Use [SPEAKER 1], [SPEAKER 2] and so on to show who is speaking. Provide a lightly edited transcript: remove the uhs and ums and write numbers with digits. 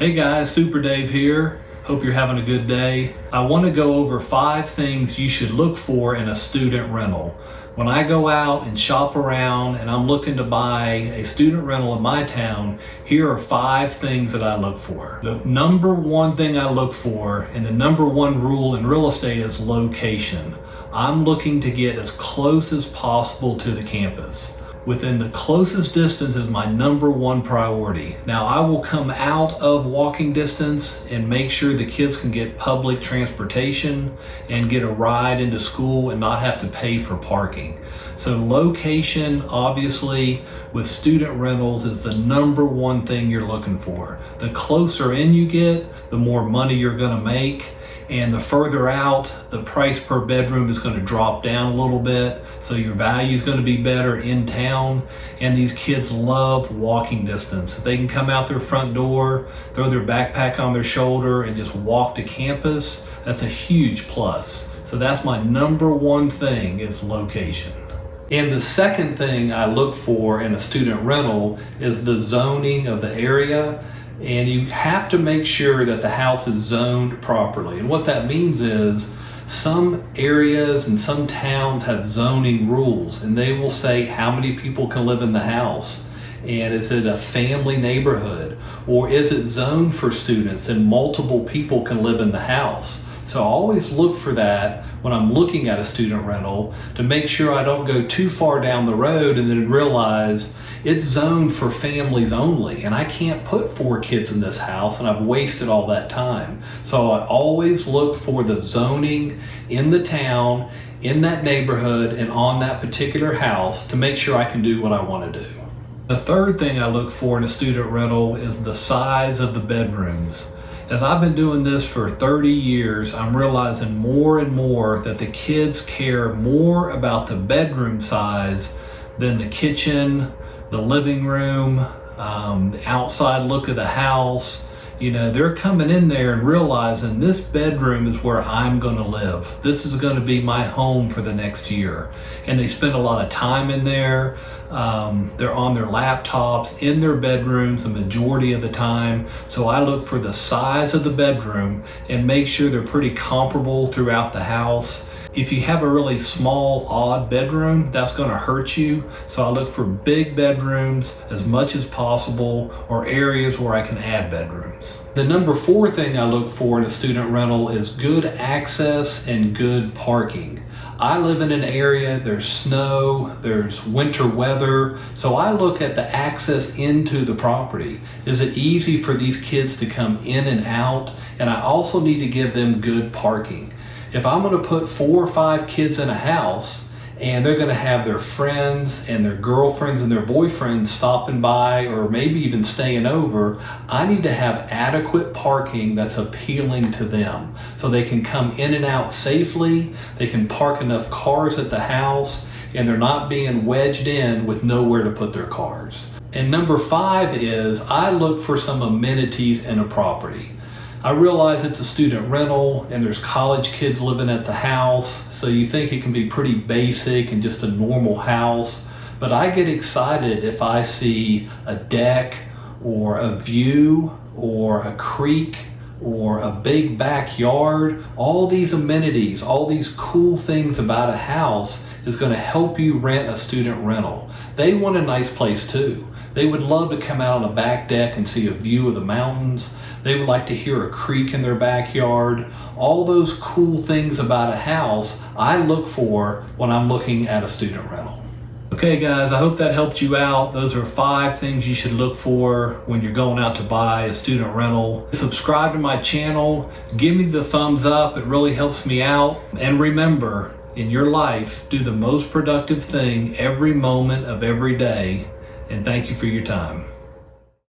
[SPEAKER 1] Hey guys, Super Dave here. Hope you're having a good day. I want to go over 5 things you should look for in a student rental. When I go out and shop around and I'm looking to buy a student rental in my town, here are 5 things that I look for. The number one thing I look for, and the number one rule in real estate, is location. I'm looking to get as close as possible to the campus. Within the closest distance is my number one priority. Now, I will come out of walking distance and make sure the kids can get public transportation and get a ride into school and not have to pay for parking. So location, obviously, with student rentals is the number one thing you're looking for. The closer in you get, the more money you're gonna make. And the further out, the price per bedroom is going to drop down a little bit. So your value is going to be better in town. And these kids love walking distance. If they can come out their front door, throw their backpack on their shoulder and just walk to campus, that's a huge plus. So that's my number one thing, is location. And the second thing I look for in a student rental is the zoning of the area. And you have to make sure that the house is zoned properly. And what that means is some areas and some towns have zoning rules, and they will say how many people can live in the house. And is it a family neighborhood? Or is it zoned for students and multiple people can live in the house? So I always look for that when I'm looking at a student rental, to make sure I don't go too far down the road and then realize it's zoned for families only, and I can't put 4 kids in this house, and I've wasted all that time. So I always look for the zoning in the town, in that neighborhood, and on that particular house to make sure I can do what I want to do. The third thing I look for in a student rental is the size of the bedrooms. As I've been doing this for 30 years, I'm realizing more and more that the kids care more about the bedroom size than the kitchen, the living room, the outside look of the house. You know, they're coming in there and realizing this bedroom is where I'm gonna live. This is gonna be my home for the next year. And they spend a lot of time in there. They're on their laptops, in their bedrooms the majority of the time. So I look for the size of the bedroom and make sure they're pretty comparable throughout the house. If you have a really small, odd bedroom, that's gonna hurt you. So I look for big bedrooms as much as possible, or areas where I can add bedrooms. The number 4 thing I look for in a student rental is good access and good parking. I live in an area, there's snow, there's winter weather, so I look at the access into the property. Is it easy for these kids to come in and out? And I also need to give them good parking. If I'm going to put 4 or 5 kids in a house and they're going to have their friends and their girlfriends and their boyfriends stopping by, or maybe even staying over, I need to have adequate parking that's appealing to them so they can come in and out safely, they can park enough cars at the house, and they're not being wedged in with nowhere to put their cars. And number 5 is I look for some amenities in a property. I realize it's a student rental and there's college kids living at the house, so you think it can be pretty basic and just a normal house. But I get excited if I see a deck or a view or a creek or a big backyard. All these amenities, all these cool things about a house is going to help you rent a student rental. They want a nice place too. They would love to come out on a back deck and see a view of the mountains. They would like to hear a creek in their backyard. All those cool things about a house I look for when I'm looking at a student rental. Okay guys, I hope that helped you out. Those are 5 things you should look for when you're going out to buy a student rental. Subscribe to my channel. Give me the thumbs up. It really helps me out. And remember, in your life, do the most productive thing every moment of every day. And thank you for your time.